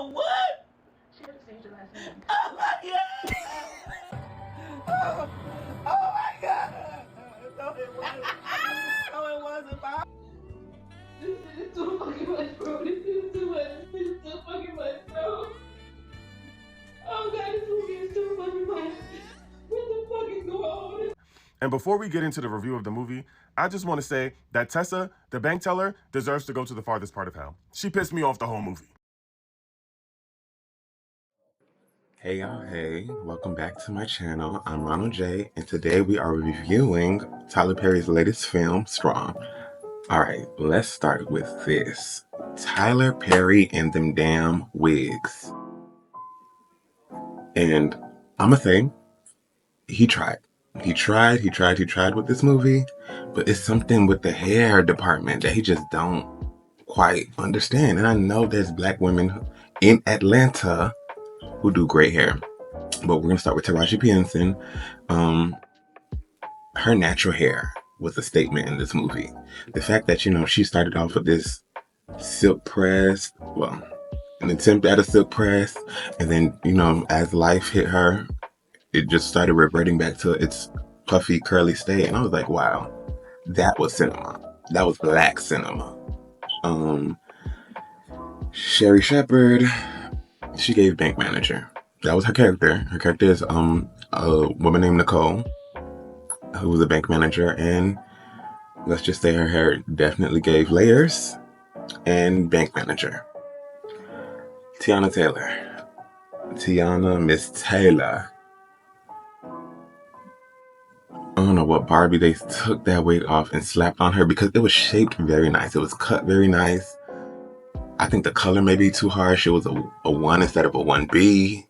What? She never changed her last name. Oh my god! Oh my god! No, it wasn't. No, it wasn't. This is too fucking much, bro. This is too much. This is too fucking much, bro. Oh god, this movie is too fucking much. What the fuck is going on? And before we get into the review of the movie, I just want to say that Tessa, the bank teller, deserves to go to the farthest part of hell. She pissed me off the whole movie. Hey y'all, hey, welcome back to my channel. I'm Ronald J, and today we are reviewing Tyler Perry's latest film, Straw. Alright, let's start with this. Tyler Perry and them damn wigs. And I'ma say, he tried. He tried with this movie, but it's something with the hair department that he just don't quite understand. And I know there's black women in Atlanta who do great hair. But we're gonna start with Taraji P. Henson. Her natural hair was a statement in this movie. The fact that, you know, she started off with this silk press, well, an attempt at a silk press, and then, you know, as life hit her, it just started reverting back to its puffy, curly state. And I was like, wow, that was cinema. That was black cinema. Sherry Shepherd, she gave bank manager. That was her character. Her character is a woman named Nicole, who was a bank manager, and let's just say her hair definitely gave layers and bank manager. Teyana Taylor. Miss Taylor. I don't know what Barbie they took that wig off and slapped on her, because it was shaped very nice. It was cut very nice. I think the color may be too harsh. It was a 1 instead of a 1B.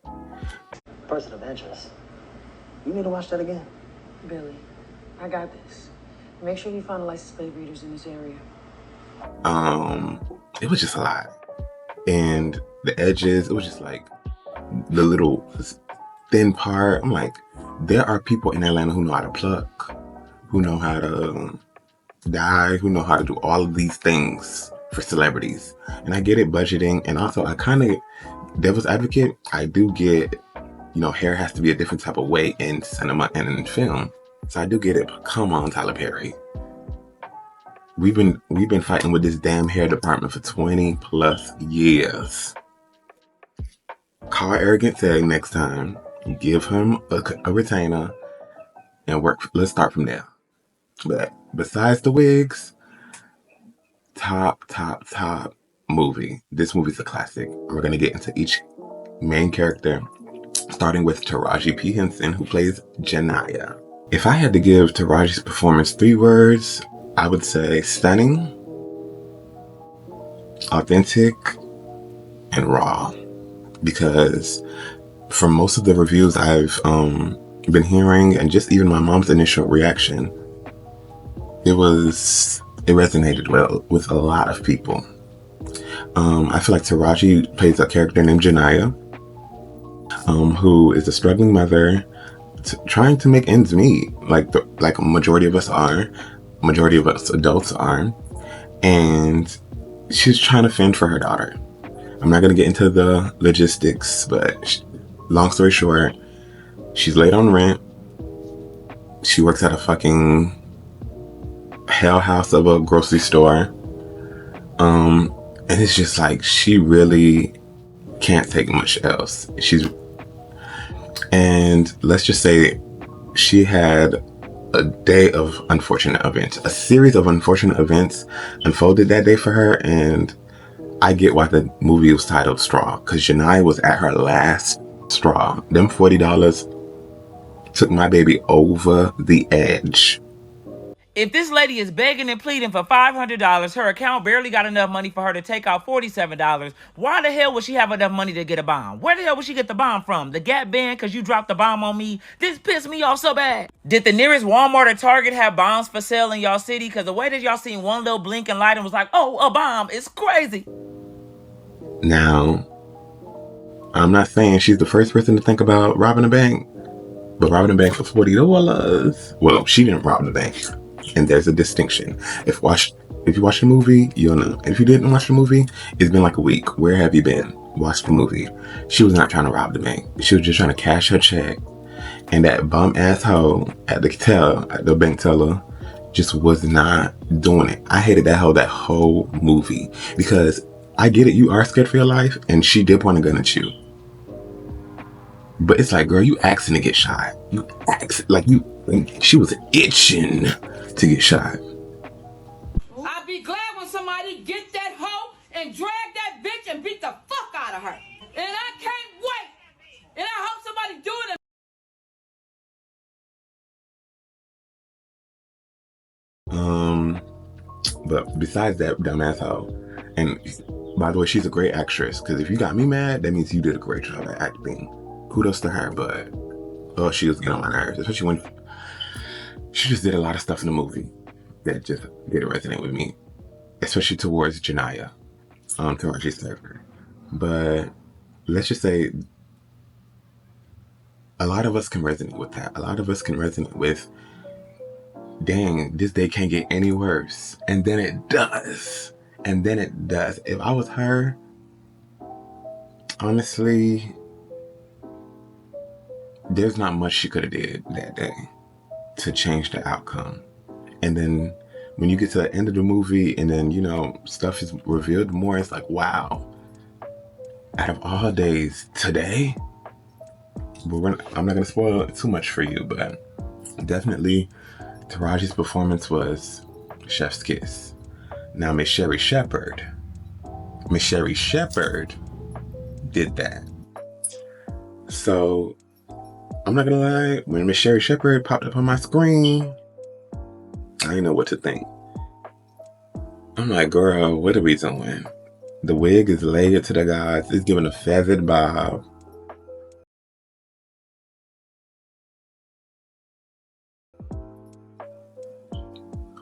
Person of interest. You need to watch that again. Billy, I got this. Make sure you find licensed slave readers in this area. It was just a lot. And the edges, it was just like the little thin part. I'm like, there are people in Atlanta who know how to pluck, who know how to dye, who know how to do all of these things for celebrities. And I get it, budgeting. And also, I kind of, devil's advocate, I do get, you know, hair has to be a different type of way in cinema and in film. So I do get it, but come on, Tyler Perry. We've been fighting with this damn hair department for 20 plus years. Call Arrogant Tag next time. Give him a retainer and work. Let's start from there. But besides the wigs, top movie. This movie's a classic. We're gonna get into each main character, starting with Taraji P. Henson, who plays Janiyah. If I had to give Taraji's performance 3 words, I would say stunning, authentic, and raw. Because from most of the reviews I've been hearing, and just even my mom's initial reaction, it resonated well with a lot of people. I feel like Taraji plays a character named Janiyah, who is a struggling mother trying to make ends meet, like a majority of us adults are, and she's trying to fend for her daughter. I'm not going to get into the logistics, but long story short, she's late on rent. She works at a fucking hell house of a grocery store. And it's just like, she really can't take much else. And let's just say she had a day of unfortunate events. A series of unfortunate events unfolded that day for her, and I get why the movie was titled Straw, because Janiyah was at her last straw. Them $40 took my baby over the edge. If this lady is begging and pleading for $500, her account barely got enough money for her to take out $47, why the hell would she have enough money to get a bomb? Where the hell would she get the bomb from? The Gap band because you dropped the bomb on me? This pissed me off so bad. Did the nearest Walmart or Target have bombs for sale in y'all city? Because the way that y'all seen one little blinking light and was like, oh, a bomb, it's crazy. Now, I'm not saying she's the first person to think about robbing a bank, but robbing a bank for $40, well, she didn't rob the bank. And there's a distinction. If you watched the movie, you'll know. And if you didn't watch the movie, it's been like a week. Where have you been? watch the movie. She was not trying to rob the bank. She was just trying to cash her check. And that bum asshole at the bank teller, just was not doing it. I hated that whole movie, because I get it. You are scared for your life, and she did point a gun at you. But it's like, girl, you asking to get shot. She was itching to get shot. I'd be glad when somebody get that hoe and drag that bitch and beat the fuck out of her. And I can't wait. And I hope somebody do it. But besides that dumbass hoe, and by the way, she's a great actress, because if you got me mad, that means you did a great job at acting. Kudos to her, but oh, she was getting on my nerves, especially when she just did a lot of stuff in the movie that just didn't resonate with me, especially towards Janaya, Taraji's character. But let's just say a lot of us can resonate with that. A lot of us can resonate with, dang, this day can't get any worse. And then it does. And then it does. If I was her, honestly, there's not much she could have did that day to change the outcome. And then when you get to the end of the movie and then, you know, stuff is revealed more, it's like, wow, out of all days, today? But I'm not going to spoil too much for you, but definitely Taraji's performance was chef's kiss. Now, Miss Sherry Shepherd did that. So, I'm not gonna lie, when Miss Sherry Shepherd popped up on my screen, I didn't know what to think. I'm like, girl, what are we doing? The wig is layered to the gods. It's giving a feathered bob.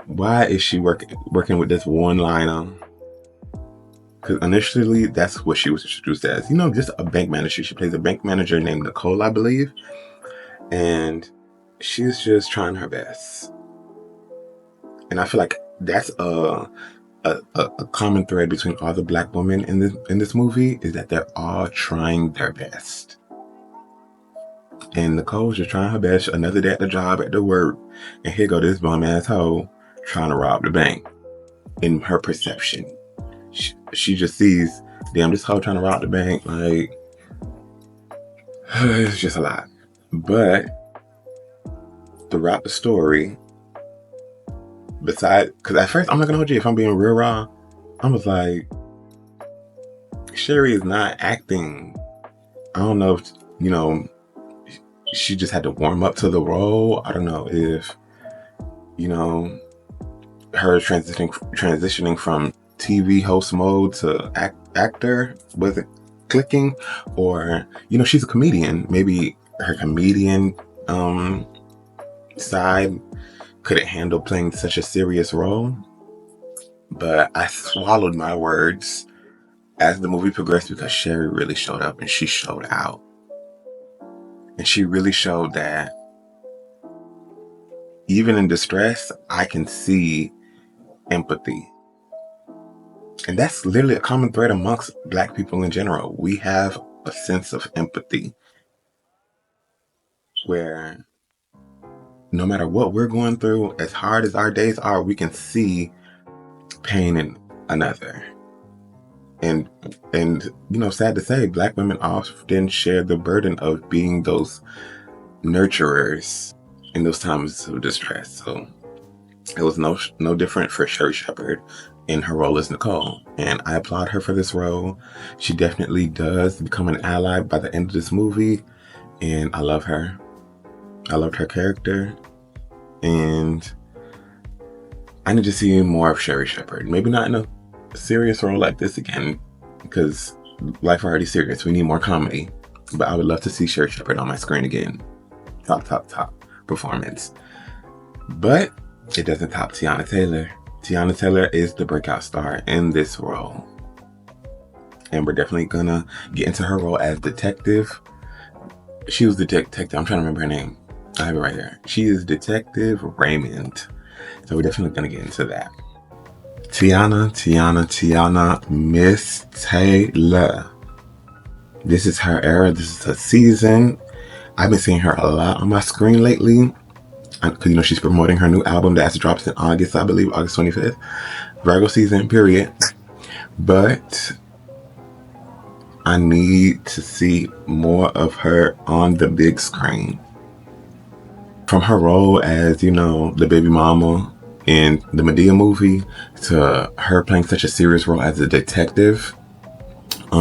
Why is she working with this one liner? Because initially, that's what she was introduced as. You know, just a bank manager. She plays a bank manager named Nicole, I believe. And she's just trying her best. And I feel like that's a common thread between all the black women in this movie, is that they're all trying their best. And Nicole's just trying her best. Another day at the job, at the work, and here go this bum asshole trying to rob the bank. In her perception, she just sees, damn, this hoe trying to rob the bank. Like, it's just a lot. But throughout the story, because at first, I'm not gonna hold you, if I'm being real raw, I was like, Sherry is not acting. I don't know if, you know, she just had to warm up to the role. I don't know if, you know, her transitioning from TV host mode to actor wasn't clicking, or, you know, she's a comedian. Maybe her comedian side couldn't handle playing such a serious role. But I swallowed my words as the movie progressed, because Sherry really showed up and she showed out. And she really showed that even in distress, I can see empathy. And that's literally a common thread amongst black people in general. We have a sense of empathy where no matter what we're going through, as hard as our days are, we can see pain in another. And you know, sad to say, black women often share the burden of being those nurturers in those times of distress. So it was no different for Sherry Shepherd in her role as Nicole. And I applaud her for this role. She definitely does become an ally by the end of this movie. And I love her. I loved her character. And I need to see more of Sherry Shepherd. Maybe not in a serious role like this again, because life already serious. We need more comedy. But I would love to see Sherry Shepherd on my screen again. Top performance. But it doesn't top Teyana Taylor. Teyana Taylor is the breakout star in this role. And we're definitely gonna get into her role as detective. She was the detective. I'm trying to remember her name. I have it right here. She is Detective Raymond. So we're definitely gonna get into that. Teyana, Miss Taylor. This is her era. This is her season. I've been seeing her a lot on my screen lately. Because, you know, she's promoting her new album that drops in August, I believe, August 25th. Virgo season, period. But I need to see more of her on the big screen. From her role as, you know, the baby mama in the Medea movie to her playing such a serious role as a detective,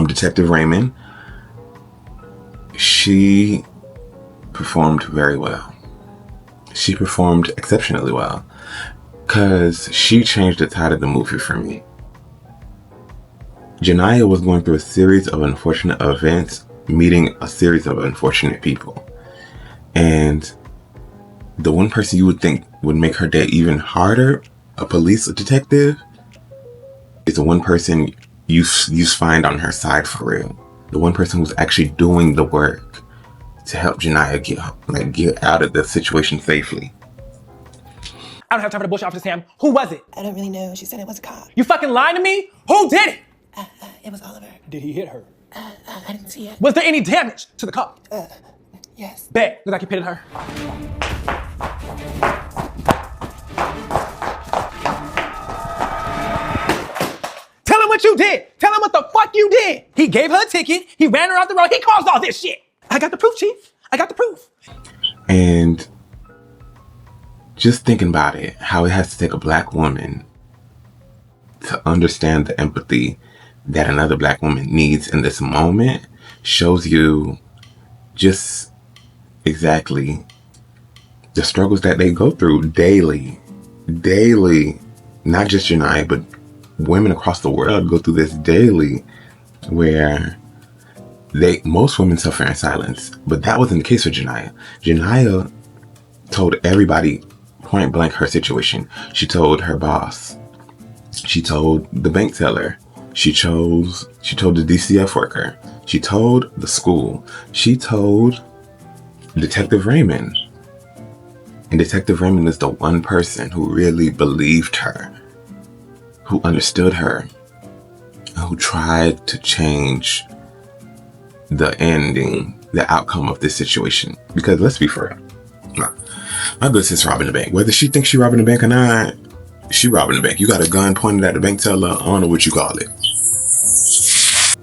Detective Raymond, she performed very well. She performed exceptionally well because she changed the tide of the movie for me. Janiyah was going through a series of unfortunate events, meeting a series of unfortunate people. And the one person you would think would make her day even harder, a police detective, is the one person you find on her side for real. The one person who's actually doing the work to help Janiyah get out of the situation safely. I don't have time for the bullshit, Officer Sam. Who was it? I don't really know. She said it was a cop. You fucking lying to me? Who did it? It was Oliver. Did he hit her? I didn't see it. Was there any damage to the car? Yes. Bet. Look like you pitted her. Tell him what you did. Tell him what the fuck you did. He gave her a ticket. He ran her off the road. He caused all this shit. I got the proof, Chief. I got the proof. And just thinking about it, how it has to take a black woman to understand the empathy that another black woman needs in this moment shows you just exactly the struggles that they go through daily. Not just Janiyah, but women across the world go through this daily, where most women suffer in silence. But that wasn't the case for Janiyah. Janiyah told everybody point blank her situation. She told her boss. She told the bank teller. She told the DCF worker. She told the school. She told Detective Raymond. And Detective Raymond is the one person who really believed her, who understood her, who tried to change the outcome of this situation. Because let's be fair, my good sis robbing the bank. Whether she thinks she robbing the bank or not, she robbing the bank. You got a gun pointed at the bank teller. I don't know what you call it.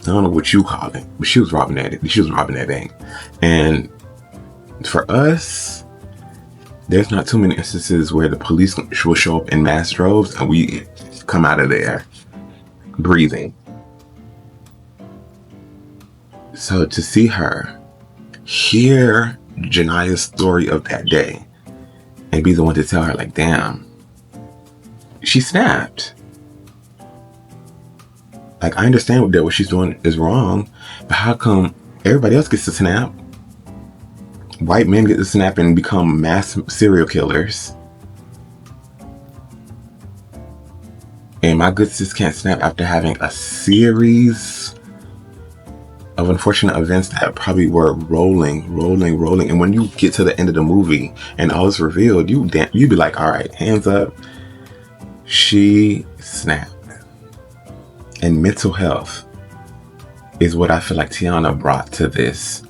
But she was robbing that bank. And for us, there's not too many instances where the police will show up in mass droves and we come out of there breathing. So to see her hear Janiyah's story of that day and be the one to tell her, like, damn, she snapped. Like, I understand that what she's doing is wrong, but how come everybody else gets to snap? White men get to snap and become mass serial killers. And my good sis can't snap after having a series of unfortunate events that probably were rolling. And when you get to the end of the movie and all is revealed, you'd be like, all right, hands up. She snapped. And mental health is what I feel like Teyana brought to this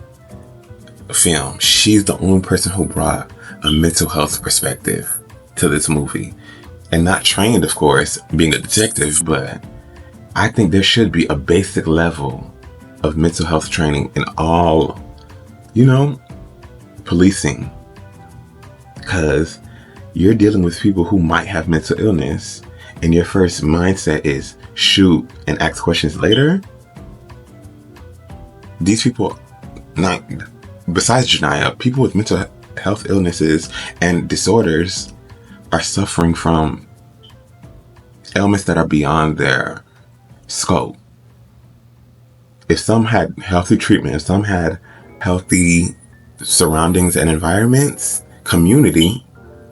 film. She's the only person who brought a mental health perspective to this movie. And not trained, of course, being a detective, but I think there should be a basic level of mental health training in all, policing. Because you're dealing with people who might have mental illness, and your first mindset is shoot and ask questions later. These people, besides Janiyah, people with mental health illnesses and disorders are suffering from ailments that are beyond their scope. If some had healthy treatment, if some had healthy surroundings and environments, community,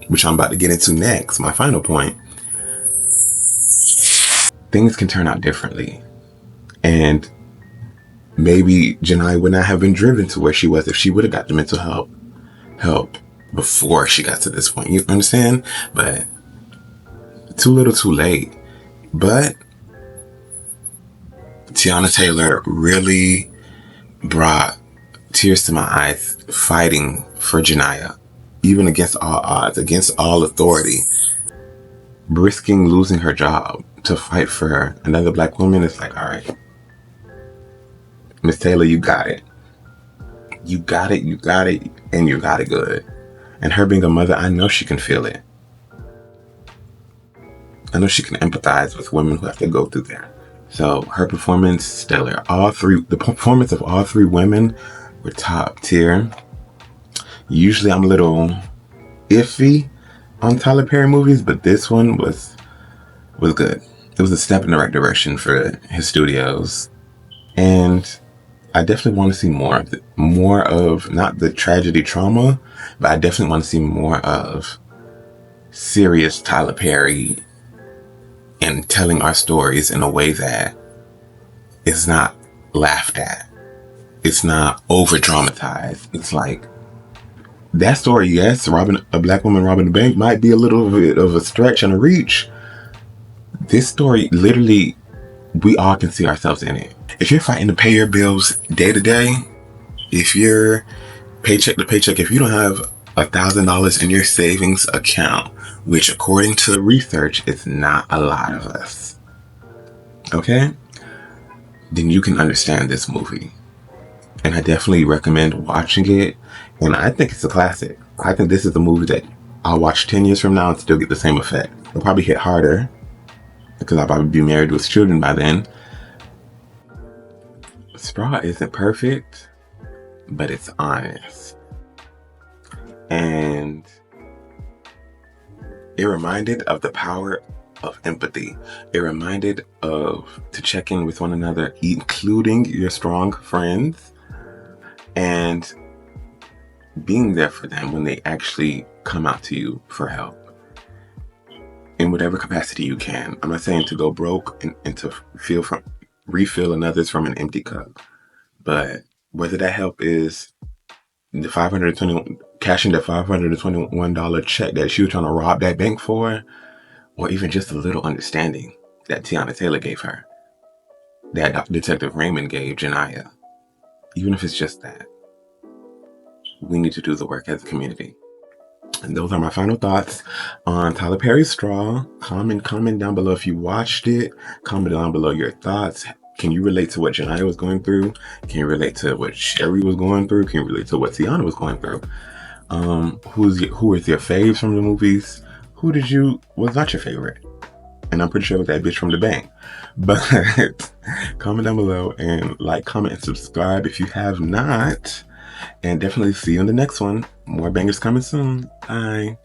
which I'm about to get into next, my final point, things can turn out differently. And maybe Janiyah would not have been driven to where she was if she would have got the mental help before she got to this point. You understand? But too little, too late. But Teyana Taylor really brought tears to my eyes fighting for Janiyah, even against all odds, against all authority, risking losing her job to fight for another black woman. It's like, all right, Miss Taylor, you got it. You got it, and you got it good. And her being a mother, I know she can feel it. I know she can empathize with women who have to go through that. So her performance, stellar. The performance of all three women were top tier. Usually I'm a little iffy on Tyler Perry movies, but this one was good. It was a step in the right direction for his studios. And I definitely want to see more of not the tragedy trauma, but I definitely want to see more of serious Tyler Perry and telling our stories in a way that is not laughed at. It's not over dramatized. It's like that story, yes, a black woman robbing the bank might be a little bit of a stretch and a reach. This story, literally, we all can see ourselves in it. If you're fighting to pay your bills day to day, if you're paycheck to paycheck, if you don't have $1,000 in your savings account, which according to research is not a lot of us, okay, then you can understand this movie. And I definitely recommend watching it. And I think it's a classic. I think this is a movie that I'll watch 10 years from now and still get the same effect. It'll probably hit harder because I'll probably be married with children by then. Straw isn't perfect, but it's honest. And it reminded of the power of empathy. It reminded to check in with one another, including your strong friends, and being there for them when they actually come out to you for help in whatever capacity you can. I'm not saying to go broke and to refill another's from an empty cup, but whether that help is cashing the $521 check that she was trying to rob that bank for, or even just a little understanding that Teyana Taylor gave her, that Detective Raymond gave Janiyah. Even if it's just that, we need to do the work as a community. And those are my final thoughts on Tyler Perry's Straw. Comment down below if you watched it. Comment down below your thoughts. Can you relate to what Janiyah was going through? Can you relate to what Sherry was going through? Can you relate to what Teyana was going through? Who is your faves from the movies? Who was not your favorite? And I'm pretty sure it was that bitch from the bank. But comment down below and like, comment, and subscribe if you have not. And definitely see you in the next one. More bangers coming soon. Bye.